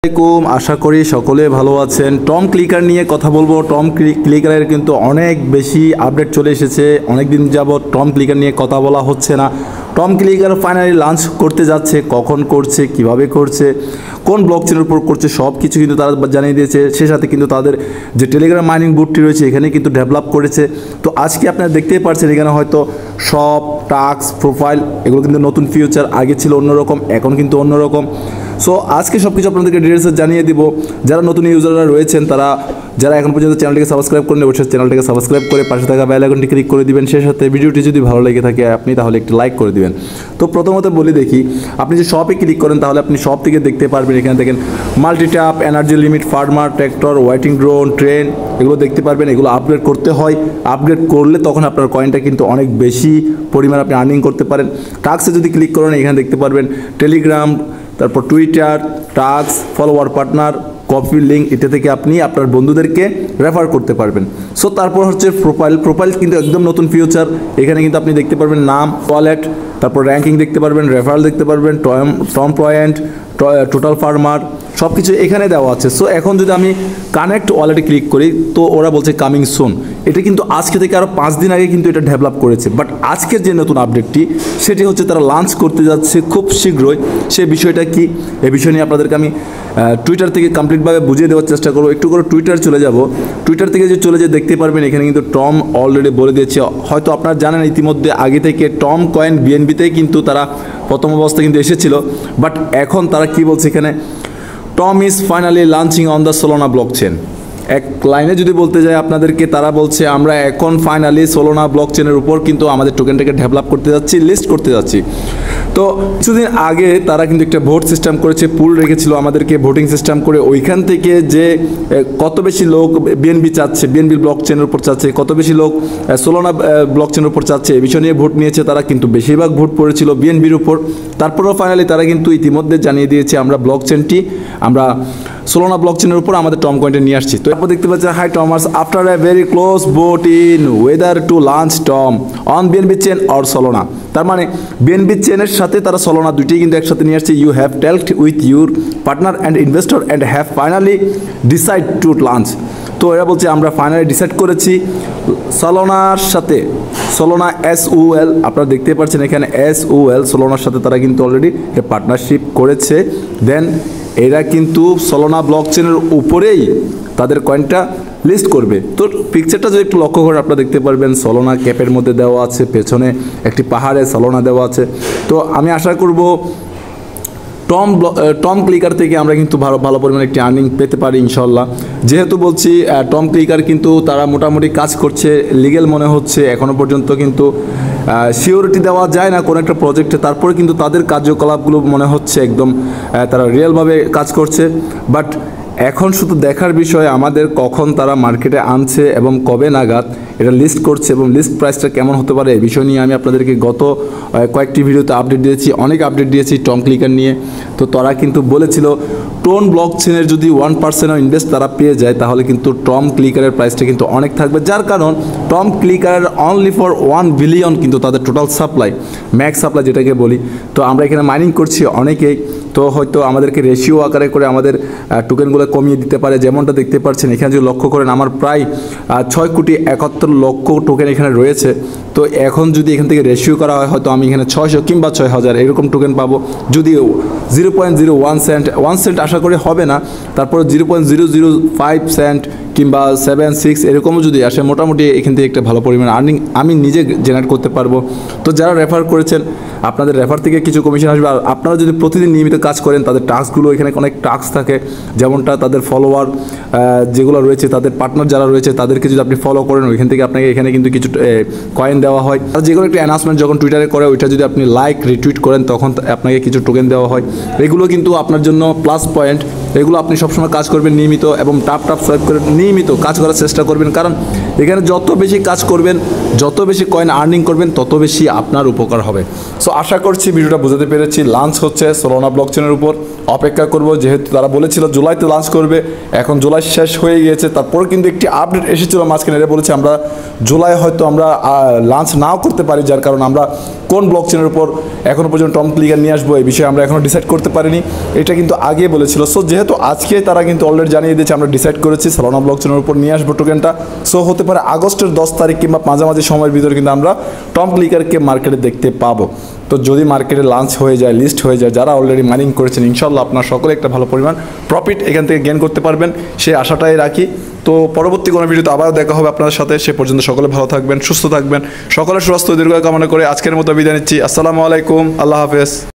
আসসালামাইকুম, আশা করি সকলে ভালো আছেন। টম ক্লিকার নিয়ে কথা বলবো। টম ক্লিকারের কিন্তু অনেক বেশি আপডেট চলে এসেছে। অনেক দিন যাবৎ টম ক্লিকার নিয়ে কথা বলা হচ্ছে না। টম ক্লিকার ফাইনালি লঞ্চ করতে যাচ্ছে। কখন করছে, কিভাবে করছে, কোন ব্লকচেনের উপর করছে, সব কিছু কিন্তু তারা জানিয়ে দিয়েছে। সে সাথে কিন্তু তাদের যে টেলিগ্রাম মাইনিং বুটটি রয়েছে এখানে কিন্তু ডেভেলপ করেছে। তো আজকে আপনারা দেখতেই পাচ্ছেন এখানে হয়তো সব টাস্ক প্রোফাইল এগুলো কিন্তু নতুন ফিউচার। আগে ছিল অন্যরকম, এখন কিন্তু অন্যরকম। সো আজকে সব কিছু আপনাদেরকে ডিটেলসে জানিয়ে দিব। যারা নতুন ইউজাররা রয়েছেন তারা যারা এখন পর্যন্ত চ্যানেলটিকে সাবস্ক্রাইব করেন অবশ্যই চ্যানেলটিকে সাবস্ক্রাইব করে পাশে থাকা বেল আইকনটি ক্লিক করে দিবেন। সেই সাথে ভিডিওটি যদি ভালো লেগে থাকে আপনি তাহলে একটি লাইক করে দিবেন। তো প্রথমত বলি দেখি, আপনি যে শপে ক্লিক করেন তাহলে আপনি শপ থেকে দেখতে পারবেন। এখানে দেখেন multitap, energy limit, farmer, tractor, waiting drone, train এগুলো দেখতে পারবেন। এগুলো আপগ্রেড করতে হয়। আপগ্রেড করলে তখন আপনার কয়েনটা কিন্তু অনেক বেশি পরিমাণ আপনি আর্নিং করতে পারেন। টাস্কে যদি ক্লিক করেন এখানে দেখতে পারবেন টেলিগ্রাম, তারপর Twitter, task, follower partner, copy link, এটা থেকে আপনি আপনার বন্ধুদেরকে রেফার করতে পারবেন। সো তারপর হচ্ছে প্রোফাইল কিন্তু একদম নতুন ফিউচার। এখানে কিন্তু আপনি দেখতে পারবেন নাম, ওয়ালেট, তারপর র্যাঙ্কিং দেখতে পারবেন, রেফারেল দেখতে পারবেন, টম পয়েন্ট, টোটাল ফার্মার সব কিছু এখানে দেওয়া আছে। সো এখন যদি আমি কানেক্ট ওয়ালেটে ক্লিক করি তো ওরা বলছে কামিং সুন। এটা কিন্তু আজকে থেকে আরও 5 দিন আগে কিন্তু এটা ডেভেলপ করেছে। বাট আজকের যে নতুন আপডেটটি সেটি হচ্ছে তারা লঞ্চ করতে যাচ্ছে খুব শীঘ্রই। সে বিষয়টা কি, এ বিষয় নিয়ে আপনাদেরকে আমি টুইটার থেকে কমপ্লিটভাবে বুঝিয়ে দেওয়ার চেষ্টা করবো। একটু করে টুইটার চলে যাব। টুইটার থেকে যে চলে যেয়ে দেখতে পারবেন এখানে কিন্তু টম অলরেডি বলে দিয়েছে। হয়তো আপনারা জানেন ইতিমধ্যে আগে থেকে টম কয়েন বিএনবিতেই কিন্তু তারা প্রথম অবস্থায় কিন্তু এসেছিল। বাট এখন তারা কি বলছে এখানে, Tom is finally launching on the সোলোনা blockchain. এক লাইনে যদি বলতে যাই আপনাদেরকে, তারা বলছে আমরা এখন ফাইনালি সোলোনা ব্লকচেনের উপর কিন্তু আমাদের টোকেনটাকে ডেভেলপ করতে যাচ্ছি, লিস্ট করতে যাচ্ছি। তো কিছুদিন আগে তারা কিন্তু একটা ভোট সিস্টেম করেছে, পুল রেখেছিল আমাদেরকে ভোটিং সিস্টেম করে। ওইখান থেকে যে কত বেশি লোক বিএনবি চাচ্ছে, বিএনবি ব্লকচেনের উপর চাচ্ছে, কত বেশি লোক সোলোনা ব্লকচেনের উপর চাচ্ছে, এই বিষয় নিয়ে ভোট নিয়েছে তারা। কিন্তু বেশিরভাগ ভোট পড়েছিল বিএনবির উপর। তারপরেও ফাইনালি তারা কিন্তু ইতিমধ্যে জানিয়ে দিয়েছে আমরা ব্লকচেনটি আমরা সোলোনা ব্লকচেনের উপর আমাদের টম কয়েনটা নিয়ে আসছি। তো তারপর দেখতে পাচ্ছি হাই টমার্স, after a very close vote in whether to launch Tom on BNB chain or Solana. তার মানে বিএনবি চেনের সাথে তারা সোলোনা দুইটাই কিন্তু একসাথে নিয়ে আসছে। You have told with your partner and investor and have finally decide to launch. তো এরা বলছে আমরা ফাইনালি ডিসাইড করেছি সোলোনার সাথে, সোলোনা SOL আপনারা দেখতে পাচ্ছেন এখানে SOL সোলোনার সাথে তারা কিন্তু অলরেডি একটা পার্টনারশিপ করেছে। দেন এরা কিন্তু সোলোনা ব্লকচেনের উপরেই তাদের কয়েনটা লিস্ট করবে। তো পিকচারটা যদি একটু লক্ষ্য করেন আপনারা দেখতে পারবেন সোলোনা ক্যাপের মধ্যে দেওয়া আছে, পেছনে একটি পাহাড়ে সোলোনা দেওয়া আছে। তো আমি আশা করব টম ক্লিকার থেকে আমরা কিন্তু ভালো পরিমাণে একটি আর্নিং পেতে পারি ইনশাল্লাহ। যেহেতু বলছি টম ক্লিকার কিন্তু তারা মোটামুটি কাজ করছে, লিগেল মনে হচ্ছে। এখনও পর্যন্ত কিন্তু সিওরিটি দেওয়া যায় না কোনো একটা প্রজেক্টে, তারপরে কিন্তু তাদের কার্যকলাপগুলো মনে হচ্ছে একদম তারা রিয়েলভাবে কাজ করছে। বাট এখন শুধু দেখার বিষয় আমাদের কখন তারা মার্কেটে আনছে এবং কবে নাগাদ এটা লিস্ট করছে এবং লিস্ট প্রাইসটা কেমন হতে পারে এই বিষয় নিয়ে আমি আপনাদেরকে গত কয়েকটি ভিডিওতে আপডেট দিয়েছি, অনেক আপডেট দিয়েছি টম ক্লিকার নিয়ে। তো তারা কিন্তু বলেছিল টোন ব্লকচেনের যদি 1% ইনভেস্ট তারা পেয়ে যায় তাহলে কিন্তু টম ক্লিকারের প্রাইসটা কিন্তু অনেক থাকবে। যার কারণ টম ক্লিকারের অনলি ফর 1 বিলিয়ন কিন্তু তাদের টোটাল সাপ্লাই, ম্যাক্স সাপ্লাই যেটাকে বলি। তো আমরা এখানে মাইনিং করছি অনেকেই, তো হয়তো আমাদেরকে রেশিও আকারে করে আমাদের টোকেনগুলো কমিয়ে দিতে পারে। যেমনটা দেখতে পাচ্ছেন এখানে যদি লক্ষ্য করেন আমার প্রায় 6,71,00,000 টোকেন এখানে রয়েছে। তো এখন যদি এখান থেকে রেশিও করা হয় হয়তো আমি এখানে 600 কিংবা 6000 এরকম টোকেন পাবো। যদি 0.01 সেন্ট, 1 সেন্ট আশা করি হবে না, তারপরে 0.005 সেন্ট কিংবা 7-6 এরকমও যদি আসে মোটামুটি এখান থেকে একটা ভালো পরিমাণ আর্নিং আমি নিজে জেনারেট করতে পারবো। তো যারা রেফার করেছেন আপনাদের রেফার থেকে কিছু কমিশন আসবে। আর আপনারা যদি প্রতিদিন নিয়মিত কাজ করেন তাদের টাস্কগুলো এখানে অনেক টাস্ক থাকে, যেমনটা তাদের ফলোয়ার যেগুলো রয়েছে, তাদের পার্টনার যারা রয়েছে তাদেরকে যদি আপনি ফলো করেন ওইখান থেকে আপনাকে এখানে কিন্তু কিছু কয়েন দেওয়া হয়। আর যে কোনো একটা অ্যানাউন্সমেন্ট যখন টুইটারে করে ওইটা যদি আপনি লাইক রিটুইট করেন তখন আপনাকে কিছু টোকেন দেওয়া হয়। এগুলো কিন্তু আপনার জন্য প্লাস পয়েন্ট। এগুলো আপনি সবসময় কাজ করবেন নিয়মিত এবং টাপ সোয়াইপ করে নিয়মিত কাজ করার চেষ্টা করবেন। কারণ এখানে যত বেশি কাজ করবেন, যত বেশি কয়েন আর্নিং করবেন, তত বেশি আপনার উপকার হবে। সো আশা করছি ভিডিওটা বোঝাতে পেরেছি। লাঞ্চ হচ্ছে সোলোনা ব্লকচেনের উপর, অপেক্ষা করব, যেহেতু তারা বলেছিল জুলাইতে লাঞ্চ করবে, এখন জুলাই শেষ হয়ে গিয়েছে। তারপর কিন্তু একটি আপডেট এসেছিল মাঝখানে, এরা বলেছে আমরা জুলাই হয়তো আমরা লাঞ্চ নাও করতে পারি, যার কারণে আমরা কোন ব্লকচেনের উপর এখনও পর্যন্ত টম ক্লিকার নিয়ে আসবো এই বিষয়ে আমরা এখনও ডিসাইড করতে পারিনি, এটা কিন্তু আগে বলেছিল। সো যেহেতু আজকে তারা কিন্তু অলরেডি জানিয়ে দিয়েছে আমরা ডিসাইড করেছি সোলোনা ব্লকচেনের উপর নিয়ে আসবো টোকেনটা। সো হতে পারে আগস্টের 10 তারিখ কিংবা মাঝামাঝি সময়ের ভিতরে কিন্তু আমরা টম ক্লিকারকে মার্কেটে দেখতে পাবো। তো যদি মার্কেটে লাঞ্চ হয়ে যায়, লিস্ট হয়ে যায়, যারা অলরেডি মাইনিং করেছেন, ইনশাল্লাহ আপনার সকলে একটা ভালো পরিমাণ প্রফিট এখান থেকে গেইন করতে পারবেন, সেই আশাটাই রাখি। তো পরবর্তী কোনো ভিডিওতে আবারও দেখা হবে আপনাদের সাথে। সে পর্যন্ত সকলে ভালো থাকবেন, সুস্থ থাকবেন, সকলের সুস্বাস্থ্য দীর্ঘায়ু কামনা করে আজকের মতো বিদায় নিচ্ছি। আসসালামু আলাইকুম, আল্লাহ হাফেজ।